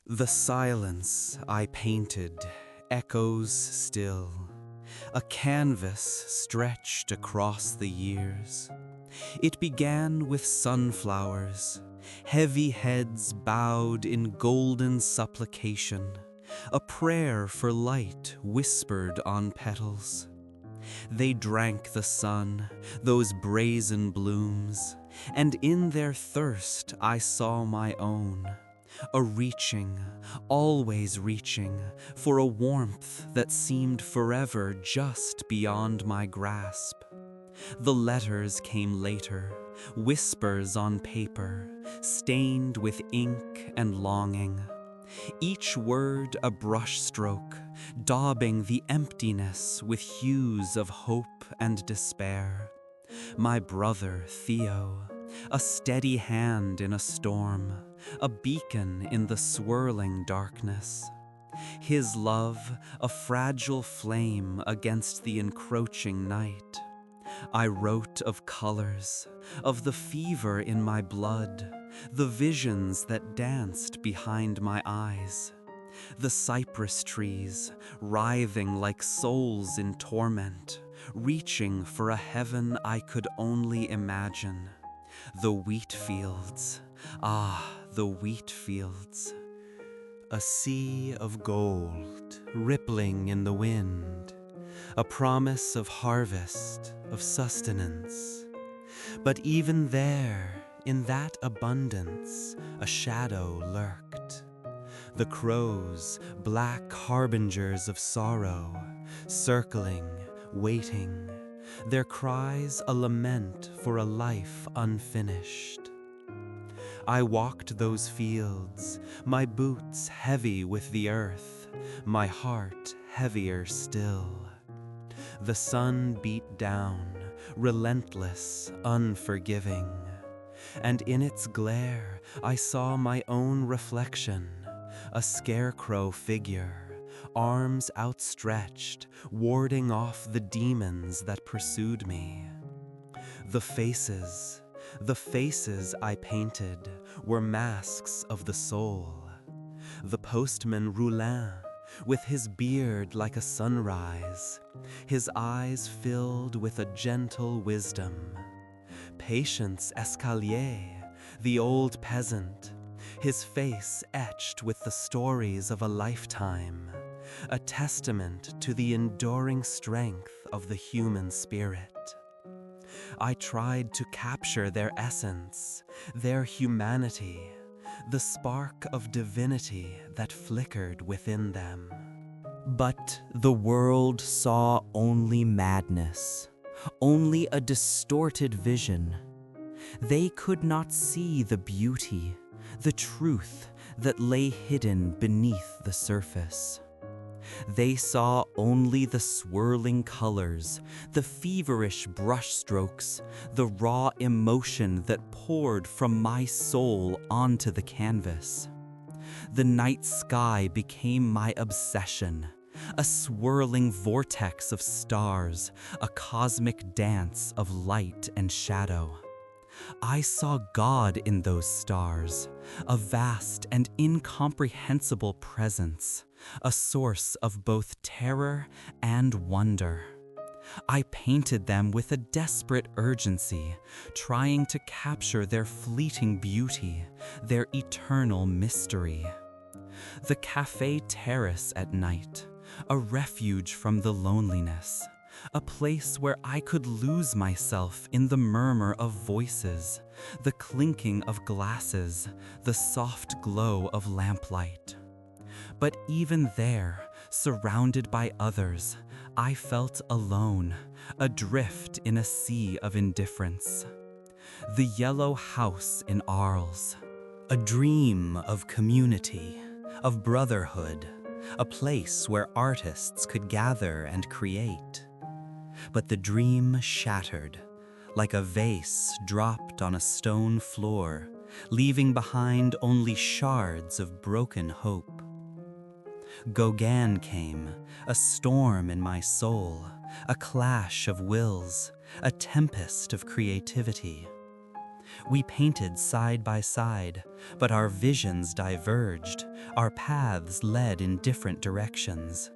The silence I painted echoes still, a canvas stretched across the years. It began with sunflowers, heavy heads bowed in golden supplication, a prayer for light whispered on petals. They drank the sun, those brazen blooms, and in their thirst I saw my own, a reaching, always reaching, for a warmth that seemed forever just beyond my grasp. The letters came later, whispers on paper, stained with ink and longing. Each word a brushstroke, daubing the emptiness with hues of hope and despair. My brother Theo, a steady hand in a storm, a beacon in the swirling darkness. His love, a fragile flame against the encroaching night. I wrote of colors, of the fever in my blood, the visions that danced behind my eyes. The cypress trees, writhing like souls in torment, reaching for a heaven I could only imagine. The wheat fields, the wheat fields. A sea of gold, rippling in the wind, a promise of harvest, of sustenance. But even there, in that abundance, a shadow lurked. The crows, black harbingers of sorrow, circling, waiting, their cries a lament for a life unfinished. I walked those fields, my boots heavy with the earth, my heart heavier still. The sun beat down, relentless, unforgiving, and in its glare I saw my own reflection, a scarecrow figure, arms outstretched, warding off the demons that pursued me. The faces I painted were masks of the soul. The postman Roulin, with his beard like a sunrise, his eyes filled with a gentle wisdom. Patience Escalier, the old peasant, his face etched with the stories of a lifetime, a testament to the enduring strength of the human spirit. I tried to capture their essence, their humanity, the spark of divinity that flickered within them. But the world saw only madness, only a distorted vision. They could not see the beauty, the truth that lay hidden beneath the surface. They saw only the swirling colors, the feverish brushstrokes, the raw emotion that poured from my soul onto the canvas. The night sky became my obsession, a swirling vortex of stars, a cosmic dance of light and shadow. I saw God in those stars, a vast and incomprehensible presence, a source of both terror and wonder. I painted them with a desperate urgency, trying to capture their fleeting beauty, their eternal mystery. The cafe terrace at night, a refuge from the loneliness, a place where I could lose myself in the murmur of voices, the clinking of glasses, the soft glow of lamplight. But even there, surrounded by others, I felt alone, adrift in a sea of indifference. The yellow house in Arles, a dream of community, of brotherhood, a place where artists could gather and create. But the dream shattered, like a vase dropped on a stone floor, leaving behind only shards of broken hope. Gauguin came, a storm in my soul, a clash of wills, a tempest of creativity. We painted side by side, but our visions diverged, our paths led in different directions.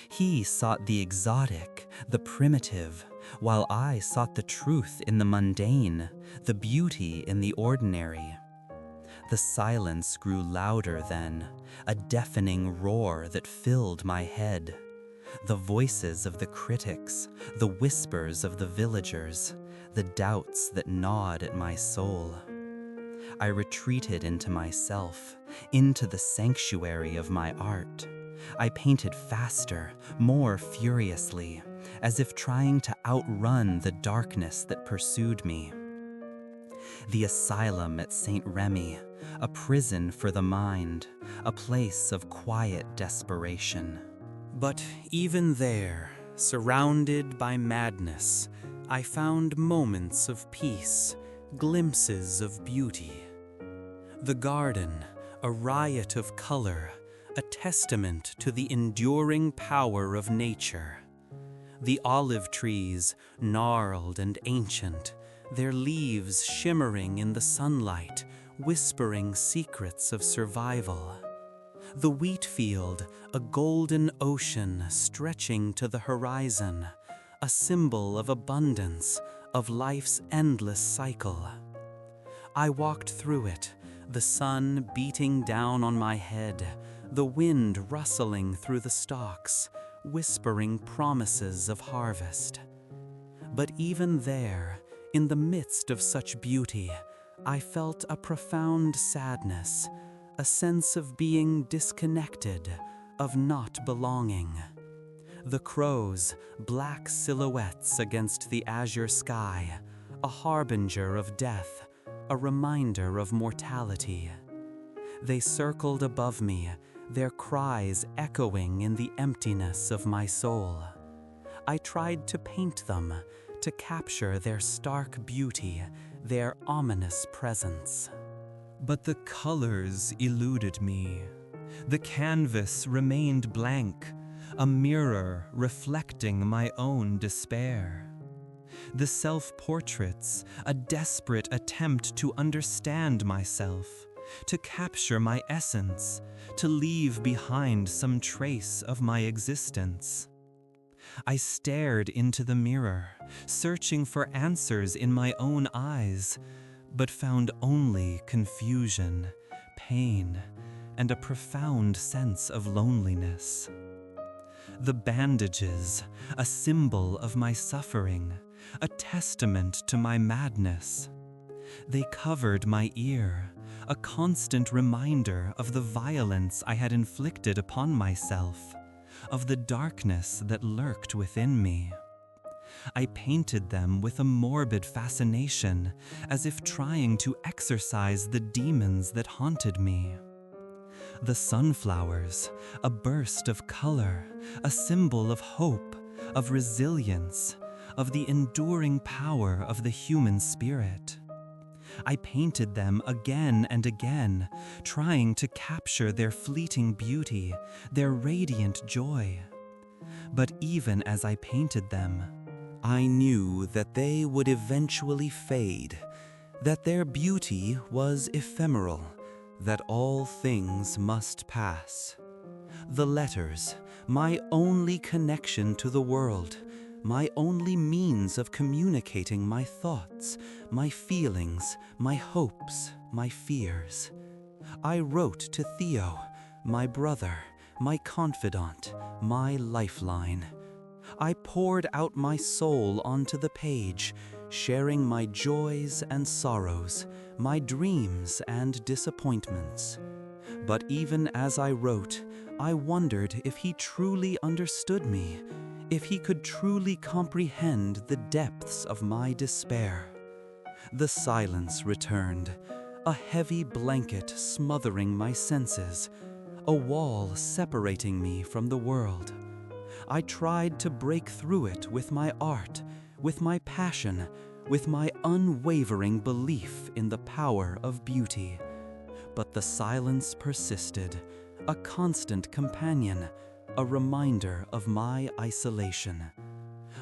He sought the exotic, the primitive, while I sought the truth in the mundane, the beauty in the ordinary. The silence grew louder then, a deafening roar that filled my head. The voices of the critics, the whispers of the villagers, the doubts that gnawed at my soul. I retreated into myself, into the sanctuary of my art. I painted faster, more furiously, as if trying to outrun the darkness that pursued me. The asylum at St. Remy, a prison for the mind, a place of quiet desperation. But even there, surrounded by madness, I found moments of peace, glimpses of beauty. The garden, a riot of color, a testament to the enduring power of nature. The olive trees, gnarled and ancient, their leaves shimmering in the sunlight, whispering secrets of survival. The Wheatfield, a golden ocean stretching to the horizon, a symbol of abundance, of life's endless cycle. I walked through it, the sun beating down on my head, the wind rustling through the stalks, whispering promises of harvest. But even there, in the midst of such beauty, I felt a profound sadness, a sense of being disconnected, of not belonging. The crows, black silhouettes against the azure sky, a harbinger of death, a reminder of mortality. They circled above me, their cries echoing in the emptiness of my soul. I tried to paint them, to capture their stark beauty, their ominous presence. But the colors eluded me. The canvas remained blank, a mirror reflecting my own despair. The self-portraits, a desperate attempt to understand myself, to capture my essence, to leave behind some trace of my existence. I stared into the mirror, searching for answers in my own eyes, but found only confusion, pain, and a profound sense of loneliness. The bandages, a symbol of my suffering, a testament to my madness. They covered my ear, a constant reminder of the violence I had inflicted upon myself, of the darkness that lurked within me. I painted them with a morbid fascination, as if trying to exorcise the demons that haunted me. The sunflowers, a burst of color, a symbol of hope, of resilience, of the enduring power of the human spirit. I painted them again and again, trying to capture their fleeting beauty, their radiant joy. But even as I painted them, I knew that they would eventually fade, that their beauty was ephemeral, that all things must pass. The letters, my only connection to the world, my only means of communicating my thoughts, my feelings, my hopes, my fears. I wrote to Theo, my brother, my confidant, my lifeline. I poured out my soul onto the page, sharing my joys and sorrows, my dreams and disappointments. But even as I wrote, I wondered if he truly understood me, if he could truly comprehend the depths of my despair. The silence returned, a heavy blanket smothering my senses, a wall separating me from the world. I tried to break through it with my art, with my passion, with my unwavering belief in the power of beauty. But the silence persisted, a constant companion, a reminder of my isolation.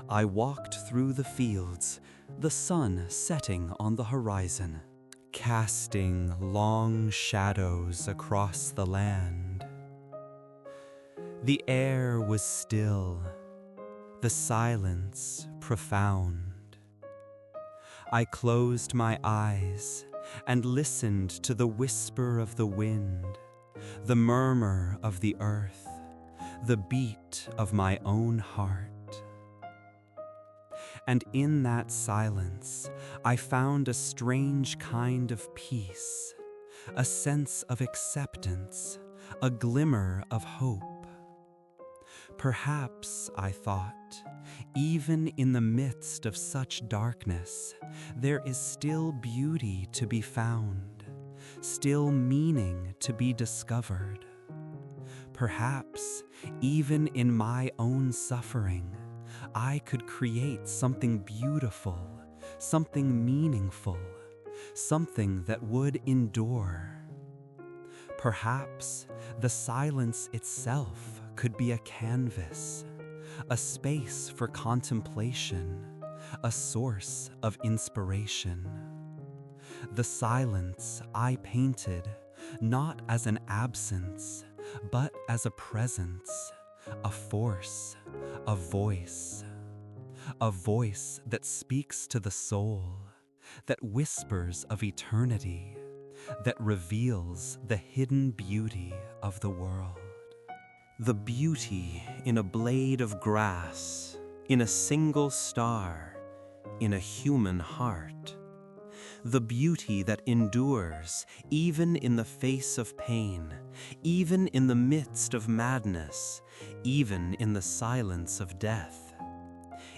I walked through the fields, the sun setting on the horizon. casting long shadows across the land. The air was still, the silence profound. I closed my eyes and listened to the whisper of the wind, the murmur of the earth, the beat of my own heart. And in that silence, I found a strange kind of peace, a sense of acceptance, a glimmer of hope. Perhaps, I thought, even in the midst of such darkness, there is still beauty to be found, still meaning to be discovered. Perhaps, even in my own suffering, I could create something beautiful, something meaningful, something that would endure. Perhaps the silence itself could be a canvas, a space for contemplation, a source of inspiration. The silence I painted not as an absence, but as a presence, a force, a voice that speaks to the soul, that whispers of eternity, that reveals the hidden beauty of the world. The beauty in a blade of grass, in a single star, in a human heart. The beauty that endures even in the face of pain, even in the midst of madness, even in the silence of death.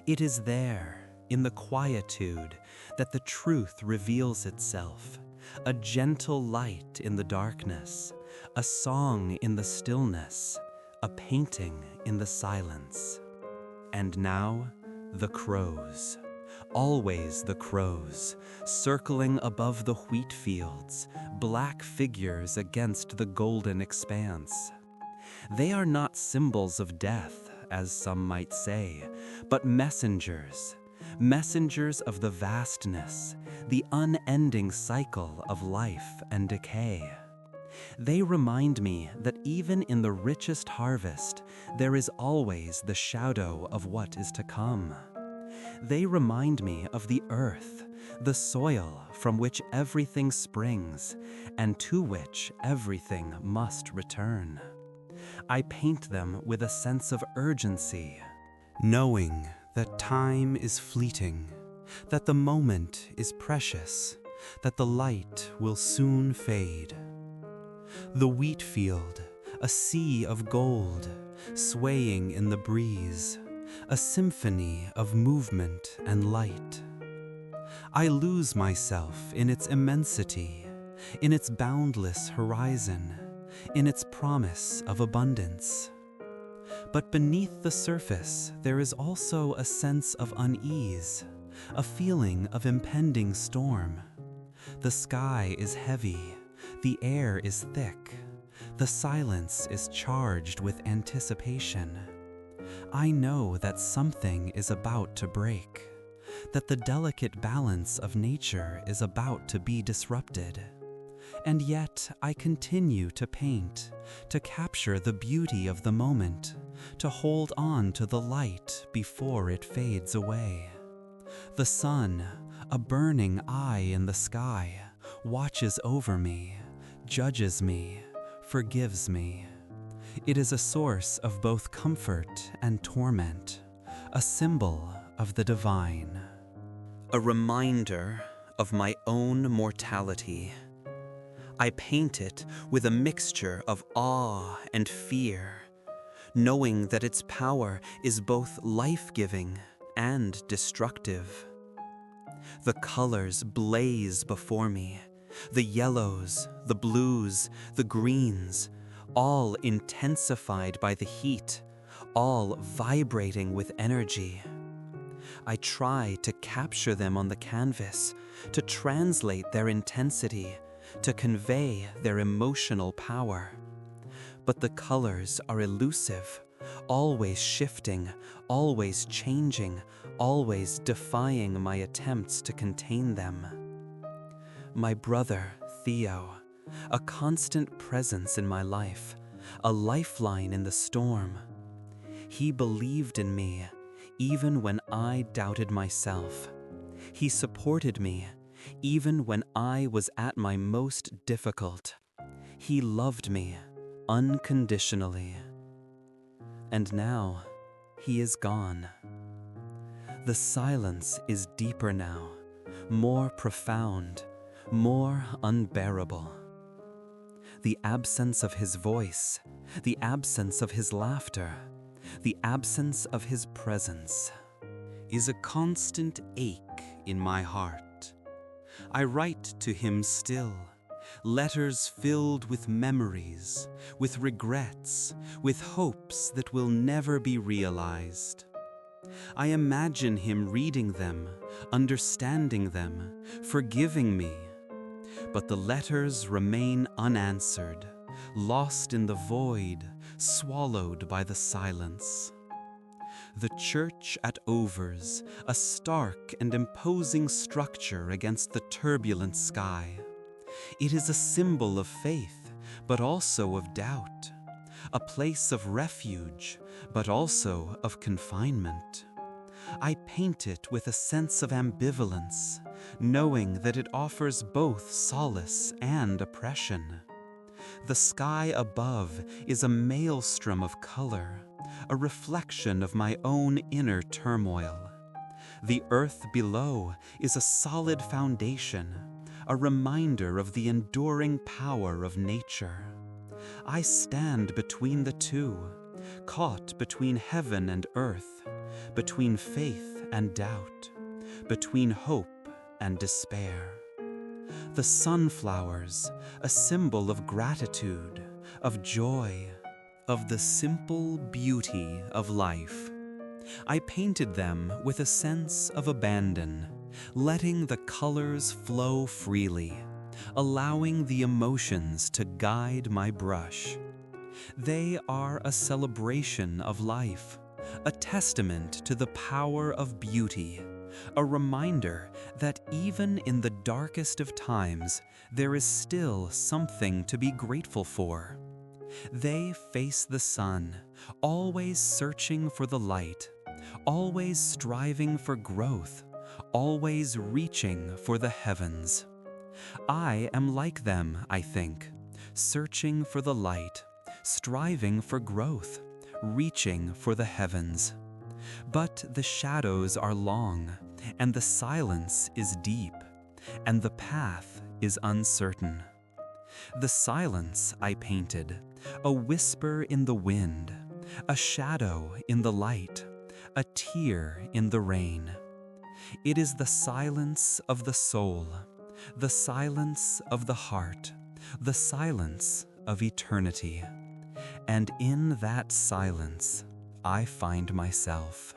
It is there, in the quietude, that the truth reveals itself, a gentle light in the darkness, a song in the stillness, a painting in the silence. And now, the crows. Always the crows, circling above the wheat fields, black figures against the golden expanse. They are not symbols of death, as some might say, but messengers, messengers of the vastness, the unending cycle of life and decay. They remind me that even in the richest harvest, there is always the shadow of what is to come. They remind me of the earth, the soil from which everything springs, and to which everything must return. I paint them with a sense of urgency, knowing that time is fleeting, that the moment is precious, that the light will soon fade. The wheat field, a sea of gold, swaying in the breeze, a symphony of movement and light. I lose myself in its immensity, in its boundless horizon, in its promise of abundance. But beneath the surface, there is also a sense of unease, a feeling of impending storm. The sky is heavy, the air is thick, the silence is charged with anticipation. I know that something is about to break, that the delicate balance of nature is about to be disrupted. And yet I continue to paint, to capture the beauty of the moment, to hold on to the light before it fades away. The sun, a burning eye in the sky, watches over me, judges me, forgives me. It is a source of both comfort and torment, a symbol of the divine. A reminder of my own mortality. I paint it with a mixture of awe and fear, knowing that its power is both life-giving and destructive. The colors blaze before me, the yellows, the blues, the greens, all intensified by the heat, all vibrating with energy. I try to capture them on the canvas, to translate their intensity, to convey their emotional power. But the colors are elusive, always shifting, always changing, always defying my attempts to contain them. My brother, Theo, a constant presence in my life, a lifeline in the storm. He believed in me, even when I doubted myself. He supported me, even when I was at my most difficult. He loved me unconditionally. And now, he is gone. The silence is deeper now, more profound, more unbearable. The absence of his voice, the absence of his laughter, the absence of his presence is a constant ache in my heart. I write to him still, letters filled with memories, with regrets, with hopes that will never be realized. I imagine him reading them, understanding them, forgiving me. But the letters remain unanswered, lost in the void, swallowed by the silence. The church at Overs, a stark and imposing structure against the turbulent sky. It is a symbol of faith, but also of doubt. A place of refuge, but also of confinement. I paint it with a sense of ambivalence, knowing that it offers both solace and oppression. The sky above is a maelstrom of color, a reflection of my own inner turmoil. The earth below is a solid foundation, a reminder of the enduring power of nature. I stand between the two, caught between heaven and earth, between faith and doubt, between hope and despair. The sunflowers, a symbol of gratitude, of joy, of the simple beauty of life. I painted them with a sense of abandon, letting the colors flow freely, allowing the emotions to guide my brush. They are a celebration of life, a testament to the power of beauty, a reminder that even in the darkest of times, there is still something to be grateful for. They face the sun, always searching for the light, always striving for growth, always reaching for the heavens. I am like them, I think, searching for the light, striving for growth, reaching for the heavens. But the shadows are long, and the silence is deep, and the path is uncertain. The silence I painted, a whisper in the wind, a shadow in the light, a tear in the rain. It is the silence of the soul, the silence of the heart, the silence of eternity. And in that silence, I find myself.